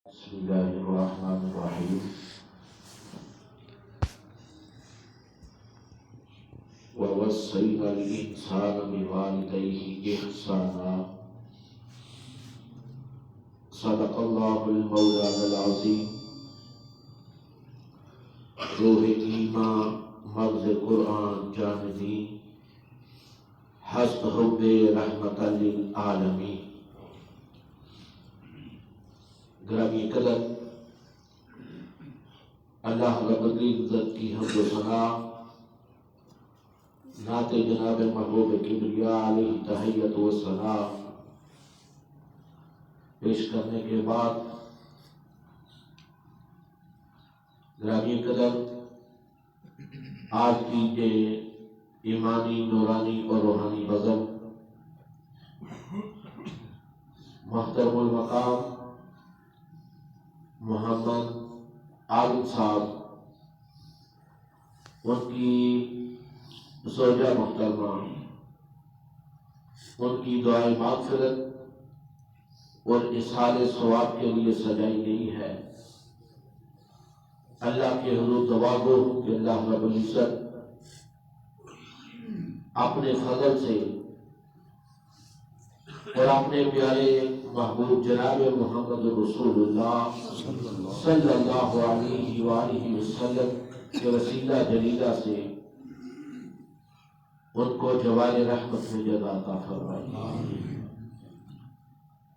بسم الله الرحمن الرحيم ووصينا الإنسان بوالديه إحسانا صدق الله المولانا العظيم روح ایمان مغز قرآن جاندی حسب حب رحمت للعالمین گرامی قدر اللہ رب العزت کی حمد و ثنا نعت جناب محبوب کبریا علیہ تحیت و ثنا پیش کرنے کے بعد گرامی قدر آج کی یہ ایمانی نورانی اور روحانی بزم محترم المقام محمد عالم صاحب ان کی زوجہ محترمہ ان کی دعائے مغفرت اور اصحال ثواب کے لیے سجائی گئی ہے۔ اللہ کے حضور دعا گو ہوں کہ اللہ رب العزت اپنے فضل سے اور اپنے پیارے محبوب جناب محمد رسول اللہ صلی اللہ علیہ وآلہ وسلم کے وسیلہ جلیلہ سے ان کو جوار رحمت میں جگہ عطا فرمائے،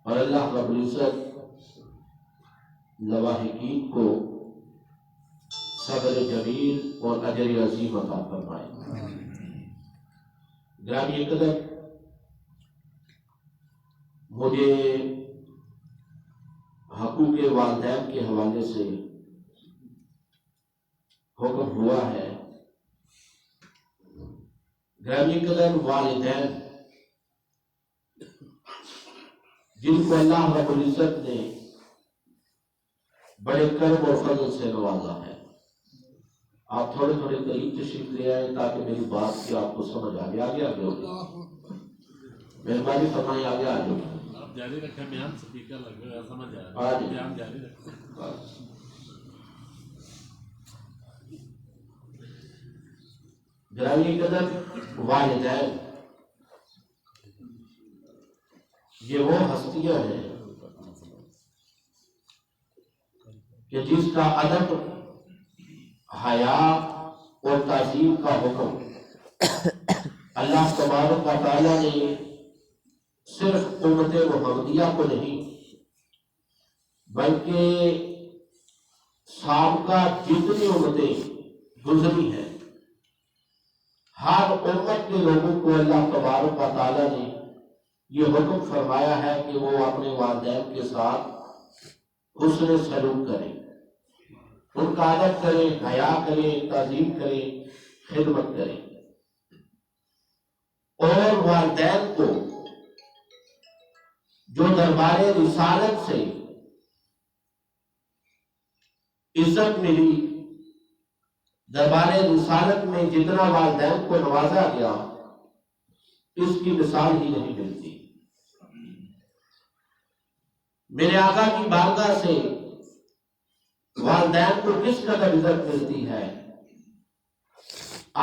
اور اللہ رب العزت لواحقین کو صبر جمیل اور اجر عظیم عطا فرمائے۔ گرامی قدر، مجھے حقوق والدین کے حوالے سے حکم ہوا ہے۔ گرامی قدر، والدین جن کو اللہ رب العزت نے بڑے کرم اور فضل سے نوازا ہے، آپ تھوڑے تھوڑے قریب تشریف لے آئے تاکہ میری بات کی آپ کو سمجھ آ گیا ہوگی۔ مہربانی فرمائیں، آگے آ جاؤ۔ جاری رکھیں، بیان سپیکر لگ رہا ہے، سمجھ آ رہا ہے، بیان جاری رکھیں۔ گرامی قدر، والدین یہ وہ ہستیاں ہیں کہ جس کا ادب، حیا اور تعظیم کا حکم اللہ تبارک و تعالیٰ نے صرف امت محمدیہ کو نہیں بلکہ سابقہ جتنی امتیں گزری ہیں ہر امت کے لوگوں کو اللہ تبارک و تعالیٰ نے یہ حکم فرمایا ہے کہ وہ اپنے والدین کے ساتھ حسن سلوک کریں، ان کا ادب کریں، حیا کریں، تعظیم کریں، خدمت کریں، اور والدین کو جو دربار رسالت سے عزت ملی، دربار رسالت میں جتنا والدین کو نوازا گیا اس کی مثال ہی نہیں ملتی۔ میرے آقا کی بارگاہ سے والدین کو کس قدر عزت ملتی ہے۔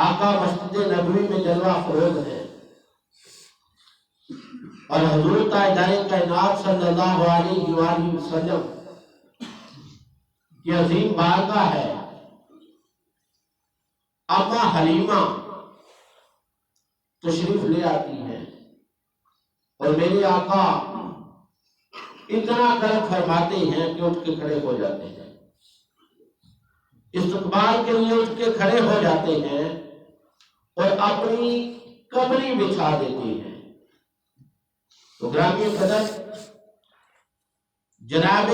آقا مسجد نبوی میں جلوہ افروز ہے، اور حضور تاجدار کائنات صلی اللہ علیہ وآلہ وسلم کی عظیم بارگاہ ہے۔ اما حلیمہ تشریف لے آتی ہیں اور میرے آقا اتنا کرم فرماتے ہیں کہ اٹھ کے کھڑے ہو جاتے ہیں، استقبال کے لیے اٹھ کے کھڑے ہو جاتے ہیں اور اپنی کمری بچھا دیتے ہیں۔ تو گرامی قدر، جناب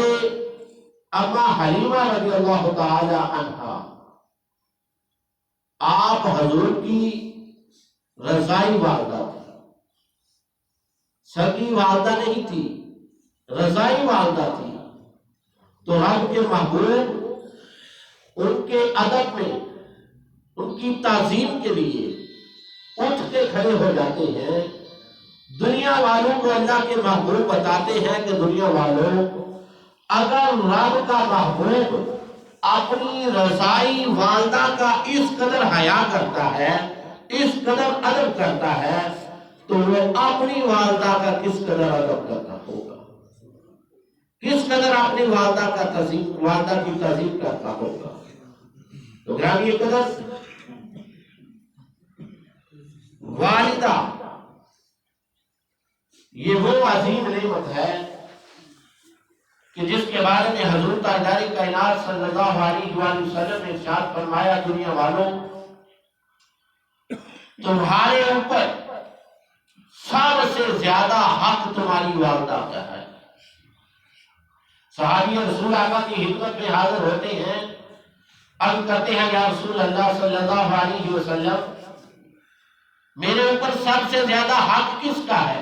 اما حلیمہ رضی اللہ تعالی عنہا آپ حضور کی رضائی والدہ تھی، سگی والدہ نہیں تھی، رضائی والدہ تھی۔ تو رب کے محبوب ان کے ادب میں، ان کی تعظیم کے لیے اٹھ کے کھڑے ہو جاتے ہیں۔ دنیا والوں کو اللہ کے محبوب بتاتے ہیں کہ دنیا والوں اگر رب کا محبوب اپنی رضائی والدہ کا اس قدر حیا کرتا ہے، اس قدر ادب کرتا ہے، تو وہ اپنی والدہ کا کس قدر ادب کرتا ہوگا، کس قدر اپنی والدہ کی تعظیم کرتا ہوگا۔ تو گرامی قدر، والدہ یہ وہ عظیم نعمت ہے کہ جس کے بارے میں حضور تاجدار کائنات صلی اللہ علیہ وآلہ وسلم نے ارشاد فرمایا، دنیا والوں تمہارے اوپر سب سے زیادہ حق تمہاری والدہ کا ہے۔ صحابی رسول آقا کی خدمت میں حاضر ہوتے ہیں، عرض کرتے ہیں یا رسول اللہ صلی اللہ علیہ وسلم، میرے اوپر سب سے زیادہ حق کس کا ہے؟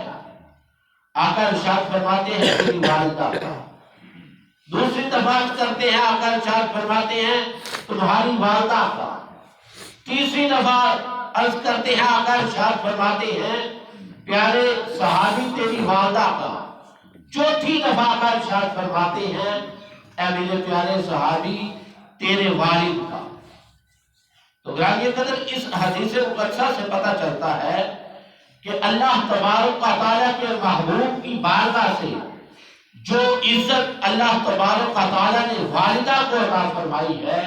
آقا ارشاد فرماتے ہیں میری والدہ کا۔ دوسری دفعہ کرتے ہیں، آقا ارشاد فرماتے ہیں تمہاری والدہ کا۔ تیسری دفعہ عرض کرتے ہیں، آقا ارشاد فرماتے ہیں پیارے صحابی تیری والدہ کا۔ چوتھی دفعہ آقا ارشاد فرماتے ہیں اے میرے پیارے صحابی تیرے والد کا۔ تو گرامی قدر، اس حدیث مقدسہ سے پتہ چلتا ہے کہ اللہ تبارک و تعالیٰ کے محبوب کی بارگاہ سے جو عزت اللہ تبارک و تعالیٰ نے والدہ کو عطا فرمائی ہے،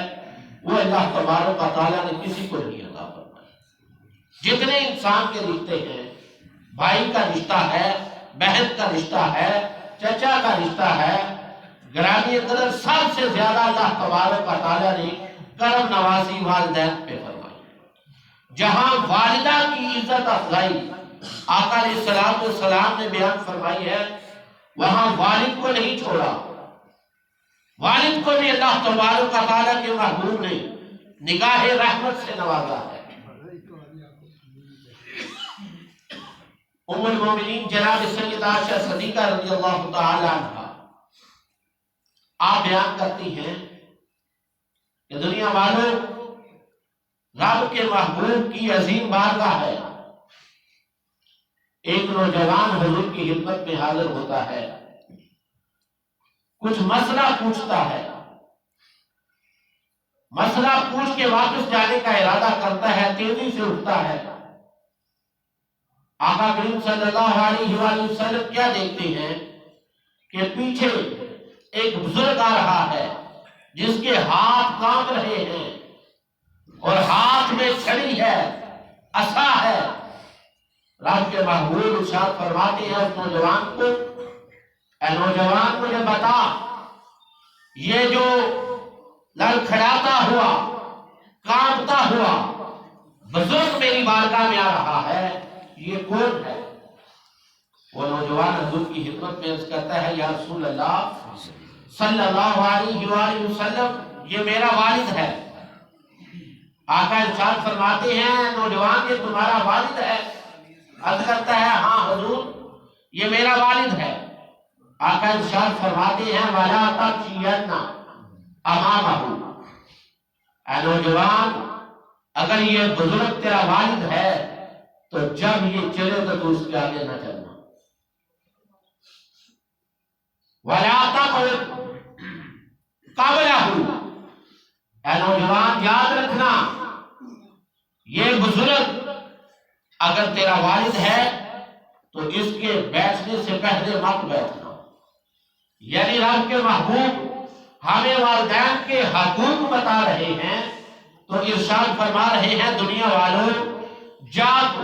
وہ اللہ تبارک و تعالیٰ نے کسی کو نہیں عطا فرمائی۔ جتنے انسان کے رشتے ہیں، بھائی کا رشتہ ہے، بہن کا رشتہ ہے، چچا کا رشتہ ہے، گرامی قدر سب سے زیادہ اللہ تبارک و تعالیٰ نے کرم نوازی والدین پہ فرمائی۔ جہاں والدہ کی عزت افضائی آقا علیہ السلام نے بیان فرمائی ہے، وہاں والد کو نہیں چھوڑا، والد کو بھی اللہ تبارک و تعالیٰ کے محبوب نے نگاہ رحمت سے نوازا ہے۔ ام المومنین جناب سیدہ عائشہ صدیقہ رضی اللہ تعالی عنہا آپ بیان کرتی ہیں کہ دنیا والوں، رب کے محبوب کی عظیم بارگاہ ہے۔ ایک نوجوان حضور کی خدمت میں حاضر ہوتا ہے، کچھ مسئلہ پوچھتا ہے، مسئلہ پوچھ کے واپس جانے کا ارادہ کرتا ہے، تیزی سے اٹھتا ہے۔ آقا کریم صلی اللہ علیہ وآلہ وسلم کیا دیکھتے ہیں کہ پیچھے ایک بزرگ آ رہا ہے جس کے ہاتھ کانپ رہے ہیں اور ہاتھ میں چھڑی ہے، عصا ہے۔ رب کے محبوب ارشاد فرماتے ہیں اس نوجوان کو، اے نوجوان مجھے بتا، یہ جو لڑکھڑاتا ہوا، کانپتا ہوا بزرگ میری بارگاہ میں آ رہا ہے، یہ کون ہے؟ وہ نوجوان حضور کی خدمت میں عرض کرتا ہے یا رسول اللہ صلی اللہ علیہ وآلہ وسلم، یہ میرا والد ہے۔ آقا ارشاد فرماتے ہیں نوجوان یہ تمہارا والد ہے؟ عرض کرتا ہے ہاں حضور یہ میرا والد ہے۔ آقا ارشاد فرماتے ہیں وَلَا تَمْشِيَنَّ أَمَامَهُ، اے نوجوان اگر یہ بزرگ تیرا والد ہے تو جب یہ چلے تو اس کے آگے نہ چلنا۔ وَلَا تَقْعُدْ قَبْلَهُ، اے نوجوان یاد رکھنا یہ بزرگ اگر تیرا والد ہے تو اس کے بیٹھنے سے پہلے مت بیٹھنا۔ یعنی رب کے محبوب ہمیں والدین کے حقوق بتا رہے ہیں تو ارشاد فرما رہے ہیں دنیا والوں، جب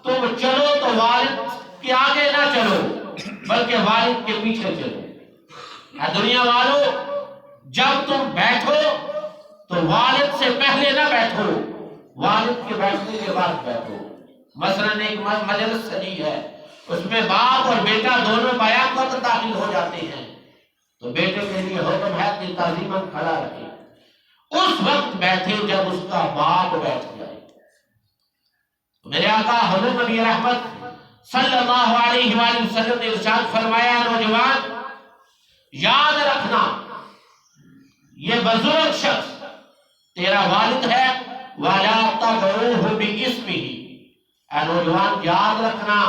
تم چلو تو والد کے آگے نہ چلو بلکہ والد کے پیچھے چلو۔ اے دنیا والوں، جب تم بیٹھو تو والد سے پہلے نہ بیٹھو، والد کے بیٹھنے کے بعد بیٹھو۔ مثلاً ایک مجلس سجی ہے، اس میں باپ اور بیٹا دونوں بیان وقت داخل ہو جاتے ہیں تو بیٹے کے لیے حکم ہے کہ تعظیماً کھڑا رکھے، اس وقت بیٹھے جب اس کا باپ بیٹھ جائے۔ میرے آقا حضور نبی رحمت صلی اللہ علیہ وآلہ وسلم نے ارشاد فرمایا نوجوان یاد رکھنا یہ بزرگ شخص تیرا والد ہے، وَلَا تَدْعُوهُ بِاسْمِهِ، اے نوجوان یاد رکھنا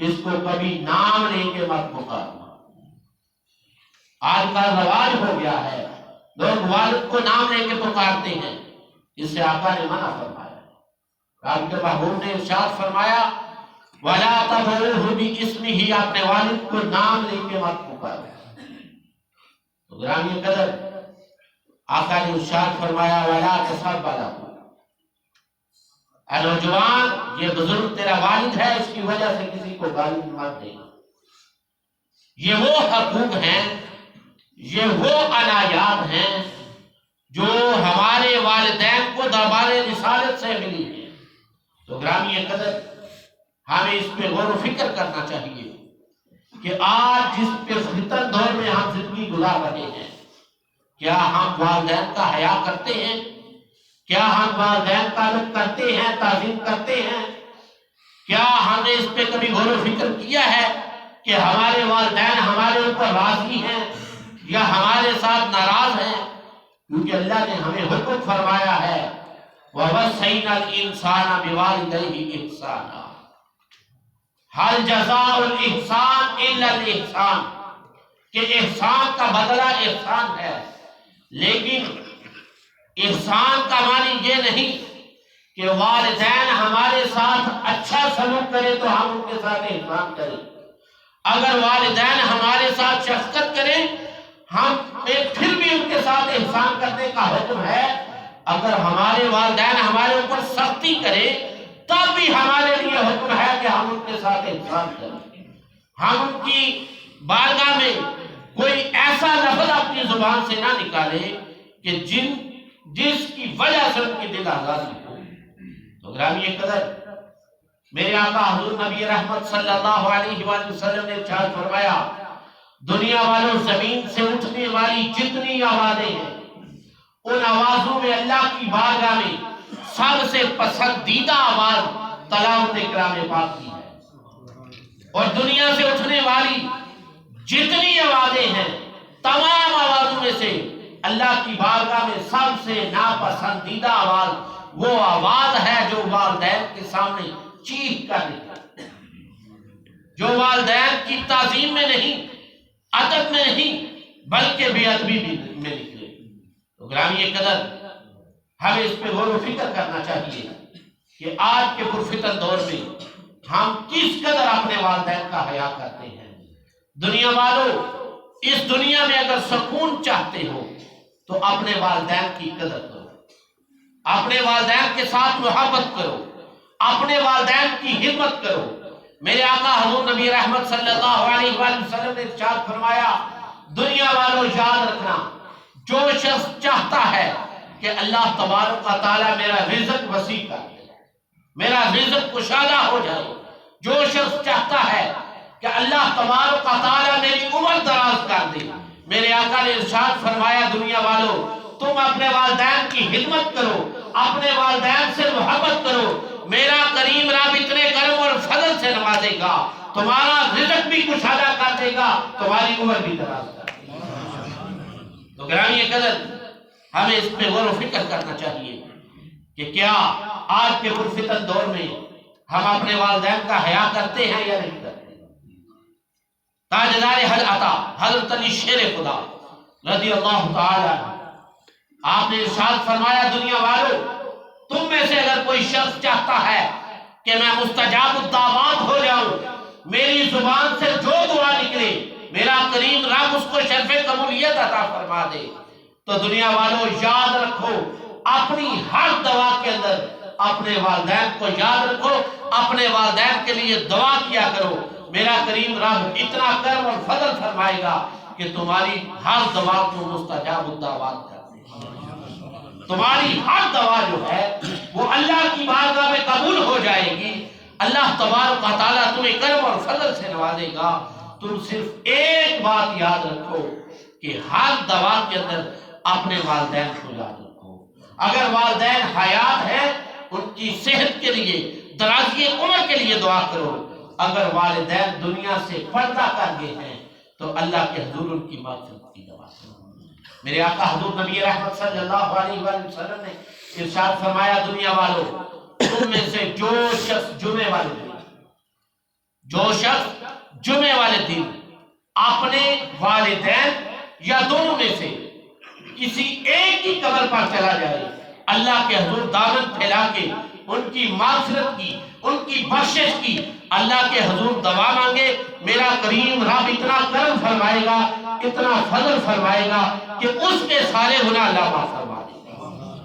اس کو کبھی نام لے کے مت پکارنا۔ آج کا رواج ہو گیا ہے، لوگ والد کو نام لے کے پکارتے ہیں، اس سے آقا نے منع فرمایا۔ آپ کے محبوب نے ارشاد فرمایا وَلَا تَدْعُوهُ بِاسْمِهِ، اپنے والد کو نام لے کے مت پکارو۔ تو گرامی قدر آقا نے ارشاد فرمایا وَلَا تَسَبَّ لَهُ، اے نوجوان یہ بزرگ تیرا والد ہے، اس کی وجہ سے کسی کو گالی مت دے۔ یہ وہ حقوق ہیں، یہ وہ عنایات ہیں جو ہمارے والدین کو دربار رسالت سے ملی ہیں۔ تو گرامی قدر ہمیں اس پہ غور و فکر کرنا چاہیے کہ آج جس پہ فتن دور میں ہم زندگی گزار رہے ہیں، کیا ہم والدین کا حیا کرتے ہیں؟ کیا ہم والدین کا رخ کرتے ہیں، تعظیم کرتے ہیں؟ کیا ہم نے اس پہ کبھی غور و فکر کیا ہے کہ ہمارے والدین ہمارے اوپر راضی ہیں یا ہمارے ساتھ ناراض ہیں؟ کیونکہ اللہ نے ہمیں حکم فرمایا ہے وَوَصَّيْنَا الْإِنسَانَ بِوَالِدَيْهِ إِحْسَانًا، هَلْ جَزَاءُ الْإِحْسَانِ إِلَّا الْإِحْسَانُ، کہ احسان کا بدلہ احسان ہے، لیکن احسان کا معنی یہ نہیں کہ والدین ہمارے ساتھ اچھا سلوک کرے تو ہم ان کے ساتھ احسان کریں، اگر والدین ہمارے ساتھ شفقت کریں ہم پھر بھی ان کے ساتھ احسان کرنے کا حکم ہے، اگر ہمارے والدین ہمارے اوپر سختی کریں تب بھی ہمارے لیے حکم ہے کہ ہم ان کے ساتھ احسان کریں۔ ہم ان کی بارگاہ میں کوئی ایسا لفظ اپنی زبان سے نہ نکالے کہ جس کی وجہ سے ان کی دل آزادی ہو۔ تو گرامی قدر میرے آقا حضور نبی رحمت صلی اللہ علیہ وآلہ وسلم نے ارشاد فرمایا دنیا والوں زمین سے اٹھنے والی جتنی آوازیں ہیں ان آوازوں میں اللہ کی بارگاہ میں سب سے پسندیدہ آواز تلاوت کلام پاک کی ہے، اور دنیا سے اٹھنے والی جتنی آوازیں ہیں تمام آوازوں میں سے اللہ کی بارگاہ میں سب سے ناپسندیدہ آواز وہ آواز ہے جو والدین کے سامنے چیخ کر نکلے، جو والدین کی تعظیم میں نہیں، ادب میں نہیں، بلکہ بے ادبی میں نکلے۔ تو گرامی قدر ہمیں اس پہ غور و فکر کرنا چاہیے کہ آج کے پرفتن دور میں ہم کس قدر اپنے والدین کا حیا کرتے ہیں۔ دنیا والوں، اس دنیا میں اگر سکون چاہتے ہو تو اپنے والدین کی قدر کرو، اپنے والدین کے ساتھ محبت کرو، اپنے والدین کی خدمت کرو۔ میرے آقا حضور نبی رحمت صلی اللہ علیہ وآلہ وسلم نے ارشاد فرمایا دنیا والوں یاد رکھنا، جو شخص چاہتا ہے کہ اللہ تبارک و تعالیٰ میرا رزق وسیع کر دے، میرا رزق کشادہ ہو جائے، جو شخص چاہتا ہے کہ اللہ تبارک و تعالیٰ میری عمر دراز کر دے، میرے آقا نے ارشاد فرمایا دنیا والوں تم اپنے والدین کی خدمت کرو، اپنے والدین سے محبت کرو، میرا کریم رب اتنے کرم اور فضل سے نوازے گا، تمہارا رزق بھی کشادہ کر دے گا، تمہاری عمر بھی دراز کر دے گا۔ تو گرامی قدر ہمیں اس پہ غور و فکر کرنا چاہیے کہ کیا آج کے پرفتن دور میں ہم اپنے والدین کا حیا کرتے ہیں یا نہیں کرتے۔ تاجدار حل عطا حضرت علی شیر خدا رضی اللہ تعالی عنہ آپ نے ارشاد فرمایا دنیا والوں تم میں سے اگر کوئی شخص چاہتا ہے کہ میں مستجاب الدعوات ہو جاؤں، میری زبان سے جو دعا نکلے میرا کریم رب اس کو شرف قبولیت عطا فرما دے، تو دنیا والوں یاد رکھو اپنی ہر دعا کے اندر اپنے والدین کو یاد رکھو، اپنے والدین کے لیے دعا کیا کرو، میرا کریم رب اتنا کرم اور فضل فرمائے گا کہ تمہاری ہر دعا کو مستجاب الدعوات کر دے، تمہاری ہر دعا جو ہے وہ اللہ کی بارگاہ میں قبول ہو جائے گی، اللہ تبارک و تعالیٰ تمہیں کرم اور فضل سے نوازے گا۔ تم صرف ایک بات یاد رکھو کہ ہر دعا کے اندر اپنے والدین کو یاد رکھو، اگر والدین حیات ہیں ان کی صحت کے لیے، درازی عمر کے لیے دعا کرو، اگر والدین دنیا سے پردہ کر گئے ہیں تو اللہ کے حضور ان کی مغفرت کی دعا کرو۔ میرے آقا حضور نبی رحمت صلی اللہ علیہ وآلہ وسلم نے ارشاد فرمایا دنیا والوں تم میں سے جو شخص جمعے والے دن اپنے والدین یا دونوں میں سے کسی ایک کی قبر پر چلا جائے، اللہ کے حضور دامن پھیلا کے ان کی مغفرت کی، ان کی بخشش کی، اللہ کے حضور دعا مانگے، میرا کریم رب اتنا کرم فرمائے گا، اتنا فضل فرمائے گا کہ اس کے سارے گناہ اللہ معاف فرما دے گا،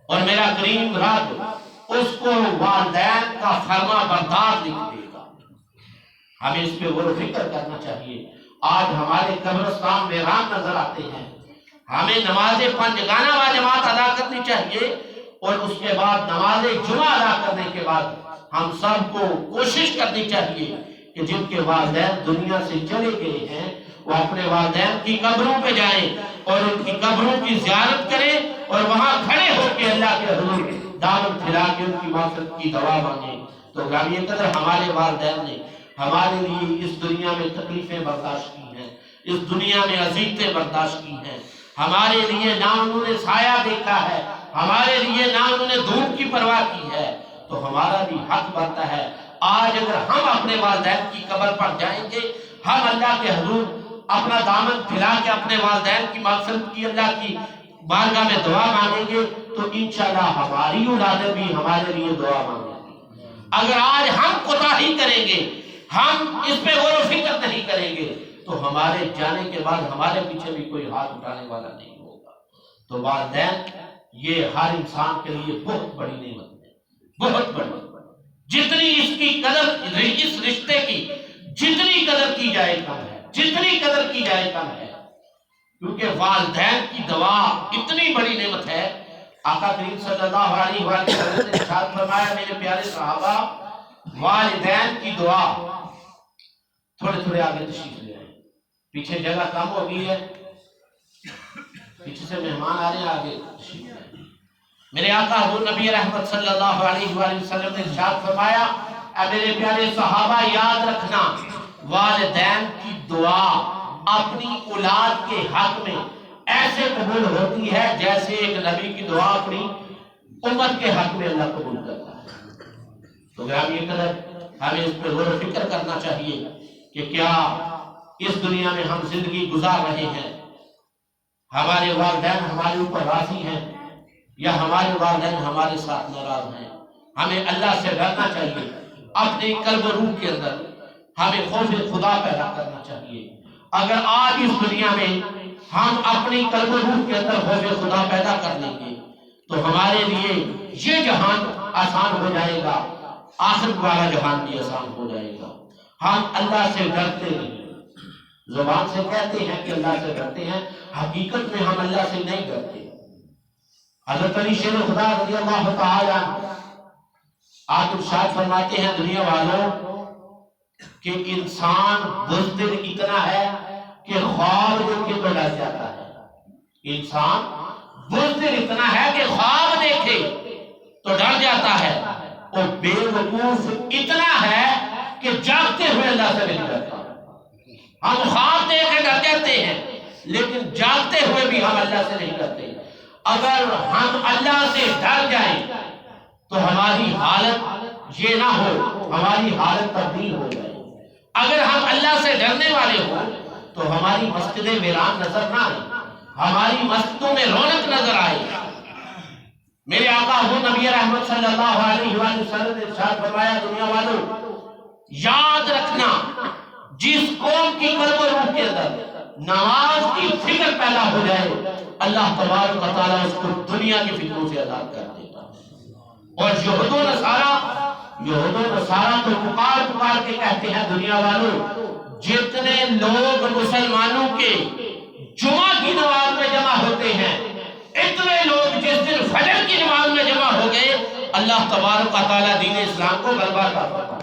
اور میرا کریم رب اس کو والدین کا فرما بردار لکھ دے گا۔ ہمیں اس پہ غور و فکر کرنا چاہیے۔ آج ہمارے قبرستان ویران نظر آتے ہیں، ہمیں نماز پنجگانہ با جماعت ادا کرنی چاہیے، اور اس کے بعد نماز جمعہ ادا کرنے کے بعد ہم سب کو کوشش کرنی چاہیے کہ جن کے والدین دنیا سے چلے گئے ہیں وہ اپنے والدین کی قبروں پہ جائیں اور ان کی قبروں کی زیارت کریں، اور وہاں کھڑے ہو کے اللہ کے حضور دامن پھیلا کے ان کی مغفرت کی دعا مانگیں۔ تو غلامی قدر ہمارے والدین نے ہمارے لیے اس دنیا میں تکلیفیں برداشت کی ہیں، اس دنیا میں اذیتیں برداشت کی ہیں، ہمارے لیے نہ انہوں نے سایہ دیکھا ہے، ہمارے لیے نہ انہوں نے دھوپ کی پرواہ کی ہے، تو ہمارا بھی حق بنتا ہے آج اگر ہم اپنے والدین کی قبر پر جائیں گے، ہم اللہ کے حضور اپنا دامن پھیلا کے اپنے والدین کی مغفرت کی اللہ کی بارگاہ میں دعا مانگیں گے، تو انشاءاللہ ہماری اولادیں بھی ہمارے لیے دعا مانگیں گے۔ اگر آج ہم کوتاہی کریں گے، ہم اس پہ غور و فکر نہیں کریں گے، تو ہمارے جانے کے بعد ہمارے پیچھے بھی کوئی ہاتھ اٹھانے والا نہیں ہوگا۔ تو والدین یہ ہر انسان کے لیے بہت بڑی نعمت ہے، بہت بڑی۔ جتنی اس کی قدر، اس رشتے کی جتنی قدر کی جائے کم ہے، جتنی قدر کی جائے کم ہے، کیونکہ والدین کی دعا اتنی بڑی نعمت ہے۔ آقا کریم صلی اللہ علیہ وسلم نے ارشاد فرمایا، میرے پیارے صحابہ، والدین کی دعا، تھوڑے تھوڑے آگے تشریف لے آئیں، پیچھے جگہ کم ہو گئی ہے، پیچھے سے مہمان آ رہے ہیں، آگے تشریف لے آئیں۔ میرے آقا حضور نبی رحمت صلی اللہ علیہ وسلم نے ارشاد فرمایا، اے میرے پیارے صحابہ یاد رکھنا، والدین کی دعا اپنی اولاد کے حق میں ایسے قبول ہوتی ہے جیسے ایک نبی کی دعا اپنی امت کے حق میں اللہ قبول کرتا ہے۔ تو گرامی قدر ہمیں اس پہ غور و فکر کرنا چاہیے کہ کیا اس دنیا میں ہم زندگی گزار رہے ہیں، ہمارے والدین ہمارے اوپر راضی ہیں یا ہمارے والدین ہمارے ساتھ ناراض ہیں۔ ہمیں اللہ سے ڈرنا چاہیے، اپنے قلب و روح کے اندر ہمیں خوف خدا پیدا کرنا چاہیے۔ اگر آج اس دنیا میں ہم اپنی قلب و روح کے اندر خوف خدا پیدا کر لیں گے تو ہمارے لیے یہ جہان آسان ہو جائے گا، آخرت والا جہان بھی آسان ہو جائے گا۔ ہم اللہ سے ڈرتے نہیں، زبان سے کہتے ہیں کہ اللہ سے ڈرتے ہیں، حقیقت میں ہم اللہ سے نہیں ڈرتے۔ حضرت علی شیر خدا رضی اللہ تعالی عنہ آپ ارشاد فرماتے ہیں، دنیا والوں کہ انسان بزدل اتنا ہے کہ خواب دیکھ کے تو ڈر جاتا ہے۔ انسان بزدل اتنا ہے کہ خواب دیکھے تو ڈر جاتا ہے، اور بے وقوف اتنا ہے کہ جاگتے ہوئے اللہ سے نہیں ڈرتا۔ ہم خواب دیکھ کے ڈر جاتے ہیں لیکن جاگتے ہوئے بھی ہم اللہ سے نہیں ڈرتے۔ اگر ہم اللہ سے ڈر جائیں تو ہماری حالت یہ نہ ہو، ہماری حالت تبدیل ہو جائے۔ اگر ہم اللہ سے ڈرنے والے ہوں تو ہماری مسجدیں ویران نظر نہ آئیں، ہماری مسجدوں میں رونق نظر آئے۔ میرے آقا حضور نبی رحمت صلی اللہ علیہ وسلم نے ارشاد فرمایا، دنیا والوں یاد رکھنا، جس قوم کی قلب و روح کے اندر نماز کی فکر پیدا ہو جائے، اللہ تبارک و تعالیٰ اس کو دنیا کی فکروں سے آزاد کر دیتا ہے۔ اور یہود و نصارہ تو پکار کے کہتے ہیں، دنیا والوں جتنے لوگ مسلمانوں کے جمعہ کی نماز میں جمع ہوتے ہیں، اتنے لوگ جس دن فجر کی نماز میں جمع ہو گئے، اللہ تبارک و تعالیٰ دین اسلام کو غلبہ عطا فرماتا ہے۔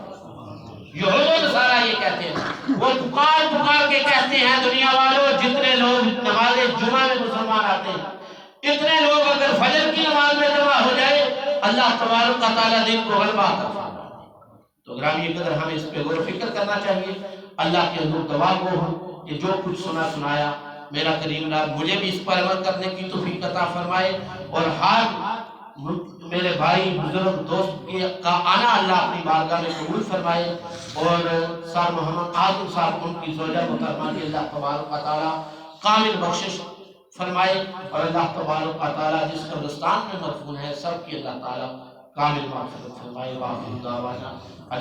یہود و نصارہ یہ کہتے ہیں، وہ پکار کے کہتے ہیں، دنیا والوں جتنے لوگ نماز جمعہ میں مسلمان آتے ہیں، اتنے لوگ اگر فجر کی نماز میں جمع ہو جائے، اللہ تبارک و تعالیٰ دین کو غلبہ عطا فرماتا ہے۔ تو گرامی قدر ہمیں اس پہ غور و فکر کرنا چاہیے۔ اللہ کے حضور گواہ گو ہوں کہ جو کچھ سنایا میرا کریم رب مجھے بھی اس پر عمل کرنے کی توفیق عطا فرمائے، اور ہر میرے بھائی بزرگ دوست کا آنا اللہ اپنی بارگاہ میں قبول فرمائے، اور سر محمد عادل صاحب ان کی زوجہ محترمہ کی اللہ تبارک و تعالیٰ کامل بخشش فرمائے، اور اللہ تبارک و تعالیٰ جس قبرستان میں مدفون ہے سب کی اللہ تعالیٰ کامل مغفرت فرمائے۔ واخر دعوانا